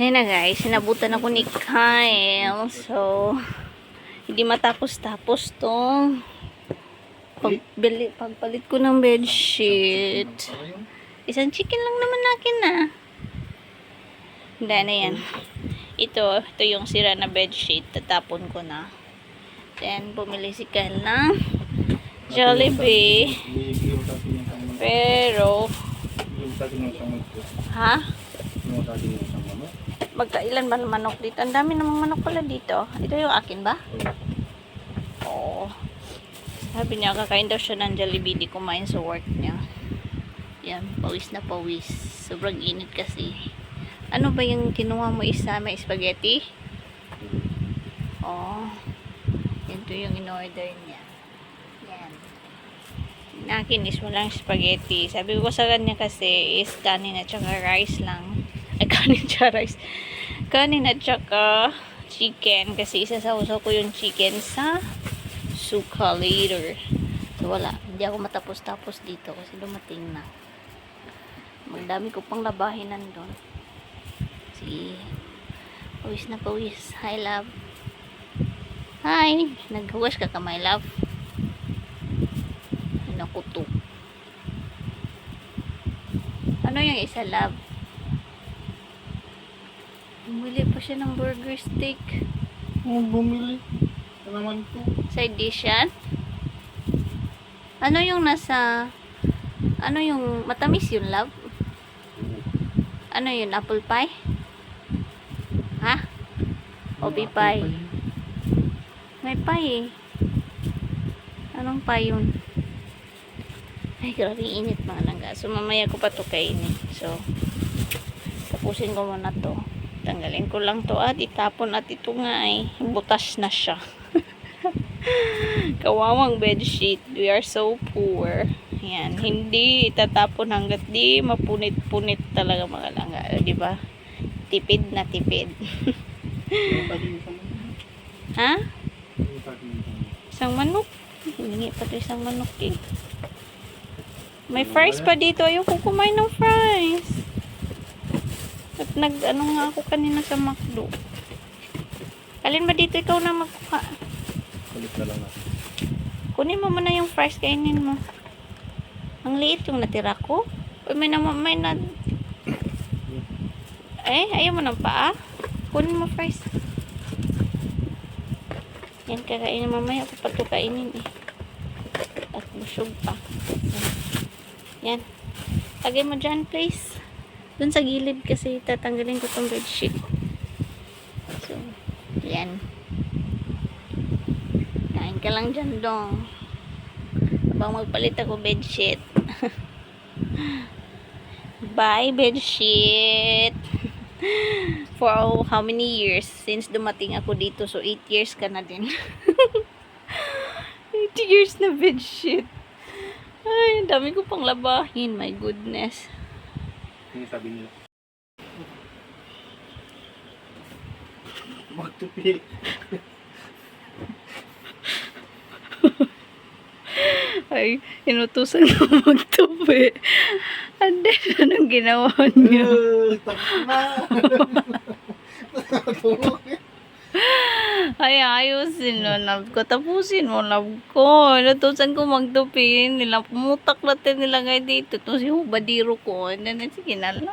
Ayun na guys, sinabutan ako ni Kyle. So, hindi matapos-tapos tong pagpalit ko ng bedsheet. Isang chicken lang naman akin na. Hindi na yan. Ito yung sira na bedsheet. Tatapon ko na. Then, bumili si Kyle ng Jollibee. Pero, ha? Magkailan ba ng manok dito? Ang dami namang manok pala dito. Ito yung akin ba? Oo. Sabi niya, kakain daw siya ng Jollibee. Di kumain sa work niya. Yan, pawis na pawis. Sobrang init kasi. Ano ba yung kinuha mo isa? May spaghetti? Oo. Ito yung in-order niya. Yan. Akin is walang spaghetti. Sabi ko sa kanya kasi is kanin at saka rice lang. Ay, kanin at saka rice. Kanin at saka chicken. Kasi isasaw-saw ko yung chicken sa suka later. So, wala. Hindi ako matapos-tapos dito kasi dumating na. Magdami ko pang labahin nandun. Si pawis na pawis. Hi, love. Hi. Naghuwas ka ka, my love. Nakuto. Ano yung isa, love? Bumili pa siya ng burger steak. Bumili. Ano naman to? Side dish yan? Ano yung nasa... Ano yung... Matamis yun, love? Ano yun? Apple pie? Ha? Obi pie. May pie eh. Anong pie yun? Ay, grabe init mga langga. So, mamaya ko pa ito kainin. So, tapusin ko muna to. Tanggalin ko lang to at itapon at ito nga ay butas na siya. Kawawang bedsheet. We are so poor. Yan. Hindi itatapon hanggat di mapunit-punit talaga mga langga. Diba? Tipid na tipid. Ha? Isang manok. Hiningi pa ito isang manok eh. May fries pa dito. Ayoko kumain ng fries. At nag-ano nga ako kanina sa McDo. Alin ba dito ikaw na magkuha? Kulit na lang na. Kunin mo muna yung fries, kainin mo. Ang liit yung natira ko. Uy, may na... ayaw mo ng paa? Kunin mo fries. Yan, kakainin mamaya. Ako pa ito kainin eh. At busog pa. Yan. Lagay mo dyan, please. Dun sa gilid kasi tatanggalin ko tong bedsheet. So, yan. Kain ka lang dyan, dong. Habang magpalit ako bedsheet. Bye, bedsheet. For how many years since dumating ako dito? So, 8 years ka na din. 8 years na bedsheet. Ay, dami ko pang labahin. My goodness. Yung sabi nila. Magtupi. Ay, inutusan ko magtupi. And then, anong ginawa niyo? Tapos na. Ay, ayusin mo, love ko. Tapusin mo, love ko. Inutusan ko magtupi. Nila, pumutak natin nila ngayon dito. Ito si hubadiro ko. And then, sige na lang.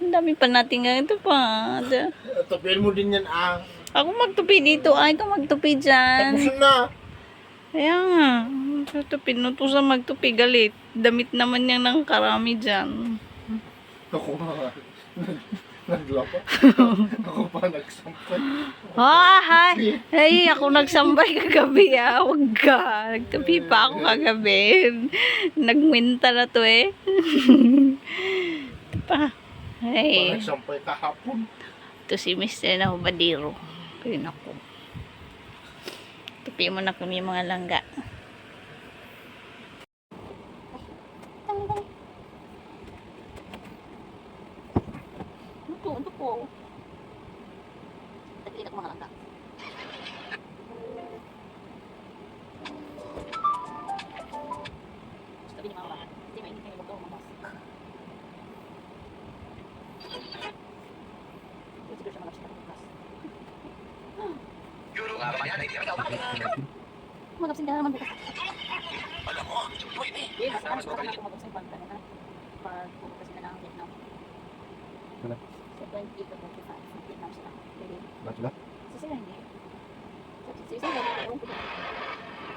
Ang dami pa natin nga ito pa. Tupiin mo din yan ah. Ako magtupi dito. Ay, ito magtupi dyan. Tapos na. Kaya nga. Tutupi. Inutusan magtupi. Galit. Damit naman niya ng karami dyan. Ako nga. Naglapa. Ako pa nagsampay. Hi! Ay, ako nagsambay kagabi ah. Huwag ka. Nagtupi pa ako kagabi. Nagwinta na to eh. Ito pa. Pa Ay. nagsampay kahapon. Ito si Mr. na hubadiro. Kaya ako. Tupi mo na kami mga langga. Ito po. Tagilak mga langga. Sabi niya mga langga. Hindi mainit kayo. Huwag daw mamas. Magapsin ka naman bukas. Eh, basta ano, sabi na kumagapsin pag ano na. Pag pupunta sila ng Vietnam. Wala. Sa 20 to 25, sa Vietnam sila. Pwede. Ba't sila? Sa sila hindi. Sa sila hindi. Ewan ko ba.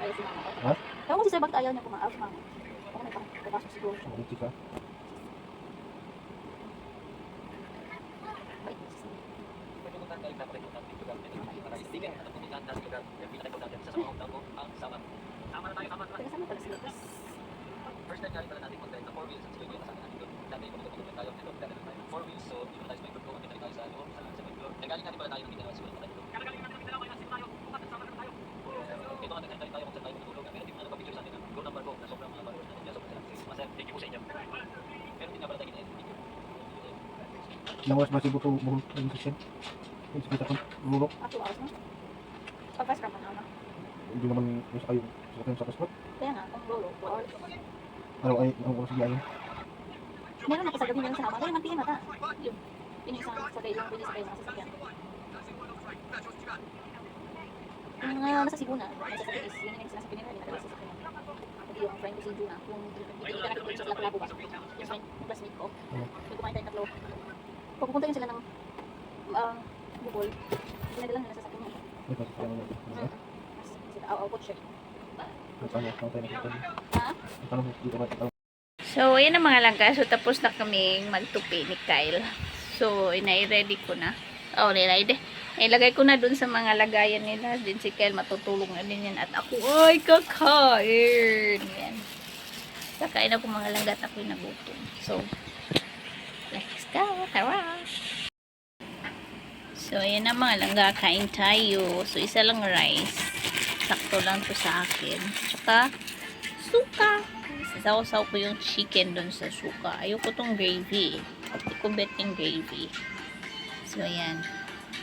Ayaw si mama. Ha? Ewan ko si sir, bakit ayaw niya kumaaw si mama? Baka may papasok siguro. Mabuti ka. Bait na si sir. Taga saan na pala sila? Tapos, First time nga rin pala natin mag-drive na 4 wheels at sila yung kasama natin doon. Dati kung nagpupunta tayo dito, dati tayo 4 wheels, so dito tayo sa may floor, dito tayo sa loob, sa second floor. Nagaling nga din pala tayo ng Mindanao, so tayo doon. Kaya ito nga nagkantay tayo kung saan tayo matulog. Meron din mga nagpa-picture sa atin na roll number ko na sobrang mga followers natin. Kaya sobrang salamat. Masaya, thank you po sa inyo. Meron din nga pala tayo kina-edit. Thank you. Ilang oras ba si Buto buhol ng session? Yung sakita ko, buro. 2 hours na. Pag fast cram na. Hindi naman yung kayo sa passport. Kaya nga, kung lolo, 2 hours. Ano ay, ang oras biyahe? Meron ako sa gabi meron sa hama. Kaya mantiin mata. Yung pinisang sakay lang, pinisakay sa sasakyan. Yung nasa Cebu na, nasa sakay is, yun yung sinasabi nila, dinadala sa sasakyan. Hindi yung friend ko si Juna, kung hindi ka nakikita sa Lapu-Lapu ba, yung friend, yung classmate ko, yung kumain tayo tatlo. Pag pupunta yun sila ng Bohol, dinadala nila sa sasakyan niya. May passport naman. Sila, coach siya. Paano tayo nakita? Ha? Paano dito ba ito? So, ayan ang mga langga. So, tapos na kaming magtupi ni Kyle. So, inai-ready ko na. Oh, nilagay. Ilagay ko na dun sa mga lagayan nila. Din si Kyle matutulong na din yan. At ako, ay, kakain. Yan. Kakain ako mga langga at ako'y nagutom. So, let's go. Tara! So, ayan ang mga langga. Kain tayo. So, isa lang rice. Sakto lang to sa akin. Tsaka, suka. Sasaw-saw ko yung chicken dun sa suka. Ayoko tong gravy. Hindi ko bet yung gravy. So, ayan.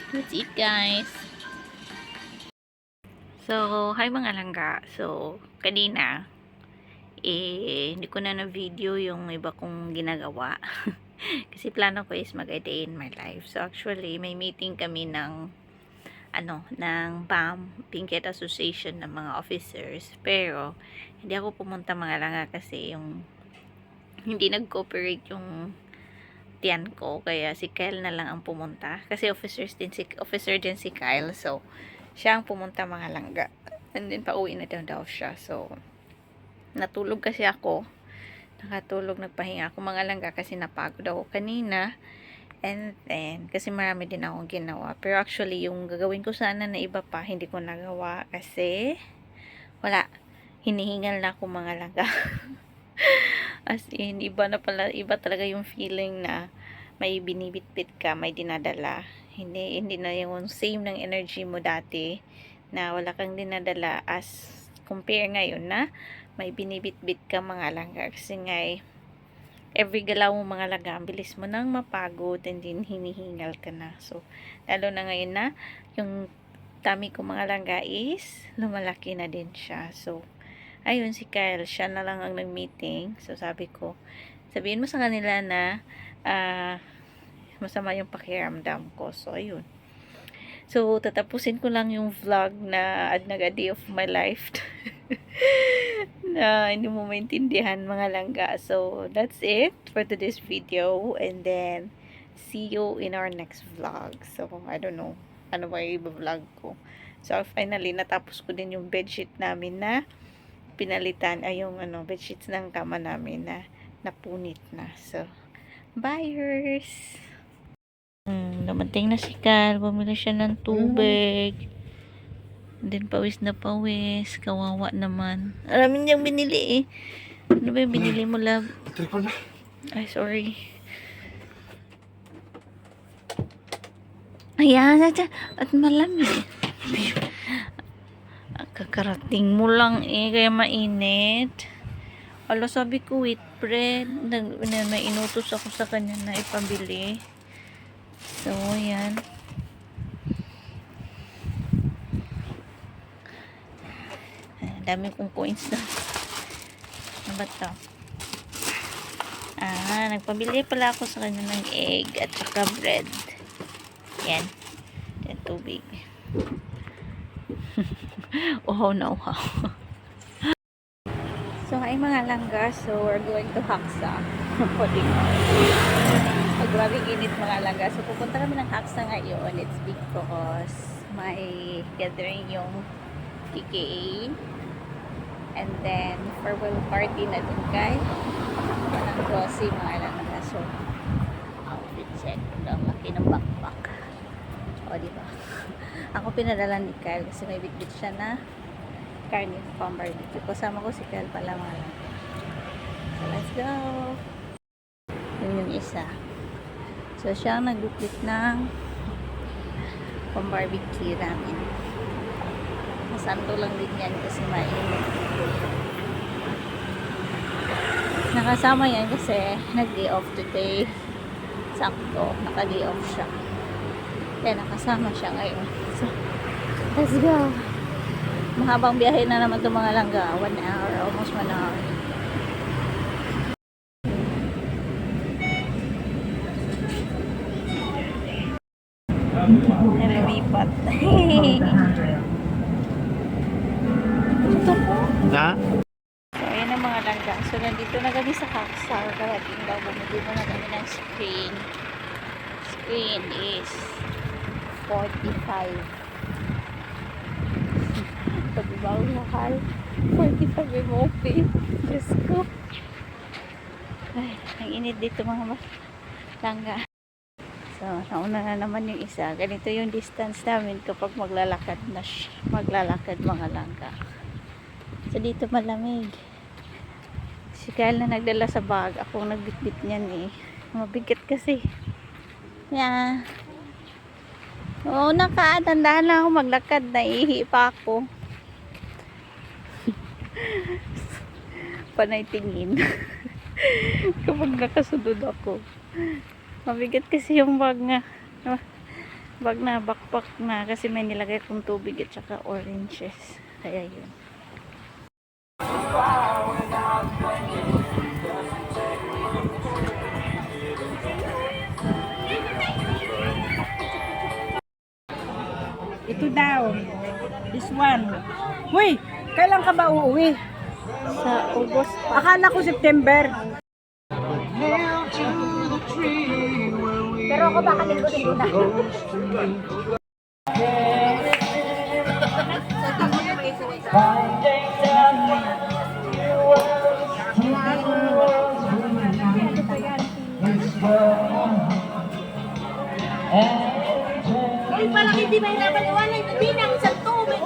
Let's eat, guys. So, hi mga langga. So, kanina, hindi ko na na-video yung iba kong ginagawa. Kasi plano ko is mag-a-day in my life. So, actually, may meeting kami ng ng PAM, Pinkett Association ng mga officers. Pero, hindi ako pumunta mga langga kasi yung hindi nag-cooperate yung tiyan ko. Kaya si Kyle na lang ang pumunta. Kasi officer din si Kyle. So, siya ang pumunta mga langga. And then, pauwi na daw siya. So, natulog kasi ako. Nakatulog, nagpahinga ako mga langga kasi napagod ako kanina. And then, kasi marami din akong ginawa. Pero actually, yung gagawin ko sana na iba pa, hindi ko nagawa kasi wala. Hinihingal na ako mga langga. As in, iba talaga yung feeling na may binibitbit ka, may dinadala. Hindi na yung same ng energy mo dati na wala kang dinadala as compare ngayon na may binibitbit ka mga langga. Kasi nga every galaw mo mga langga, ang bilis mo nang mapagod and then hinihingal ka na. So, lalo na ngayon na yung tummy ko mga langga is lumalaki na din siya. So, ayun si Kyle, siya na lang ang nag-meeting. So, sabi ko, sabihin mo sa kanila na masama yung pakiramdam ko. So, ayun. So, tatapusin ko lang yung vlog na a day of my life. Na hindi mo maintindihan mga langga. So, that's it for today's video. And then, see you in our next vlog. So, I don't know. Ano ba yung vlog ko? So, finally, natapos ko din yung bedsheet namin na pinalitan. Ay, yung bedsheets ng kama namin na napunit na. So, buyers! Dumating na si Carl. Bumili siya ng tubig. Then, pawis na pawis. Kawawa naman. Alamin niyang binili eh. Ano ba yung binili mo, love? Tripod na. Ay, sorry. Ayan, at malamig. Kakarating mo lang eh, kaya mainit. Alo, sabi ko, wheat bread. May inutos ako sa kanya na ipabili. So, ayan. Dami kong coins na. Ano ba ito? Nagpabili pala ako sa kanya ng egg at saka bread. Yan. Yan, tubig. Uhaw na uhaw. So, ay mga langga. So, we're going to Haksa. Grabe init mga langga. So, pupunta kami ng Haksa ngayon. It's because may gathering yung KKA. And then, farewell party na din kay Manang Rosie mga langga. So, outfit check. Ang laki ng backpack. O, diba? Ako pinadala ni Kyle kasi may bitbit siya na karne pang barbecue. Kasama ko si Kyle pala mga lang. So, let's go! Yun yung isa. So, siya ang nagbitbit ng pang barbecue namin. Masanto lang din yan kasi mainit. Nakasama yan kasi nag-day off today. Sakto, naka-day off siya. Kaya nakasama siya ngayon. So, let's go! Mahabang biyahe na naman itong mga langga. 1 hour, almost 1 hour. Nalilipat. Ito po. Na? So, ayan ang mga langga. So, nandito na kami sa Haksa. Karating daw, bumili mo na kami ng screen. Screen is 45. Pag-ibang mahal. 45 MOP. Diyos ko. Ay, ang init dito mga langga. So, nauna na naman yung isa. Ganito yung distance namin kapag maglalakad na maglalakad mga langga. So, dito malamig. Si Kyle na nagdala sa bag. Ako nagbitbit niyan eh. Mabigat kasi. Yeah. Oo, nakaandahan lang ako maglakad. Naihi pa ako. Panay tingin. Kapag nakasunod ako. Mabigat kasi yung bag na backpack na kasi may nilagay kong tubig at saka oranges. Kaya yun. Ito daw. This one. Uy, kailan ka ba uuwi? Sa August pa. Akala ko September. Pero ako baka linggo-linggo na. Uy, parang hindi may napaliwanag. Hindi na isang tubig.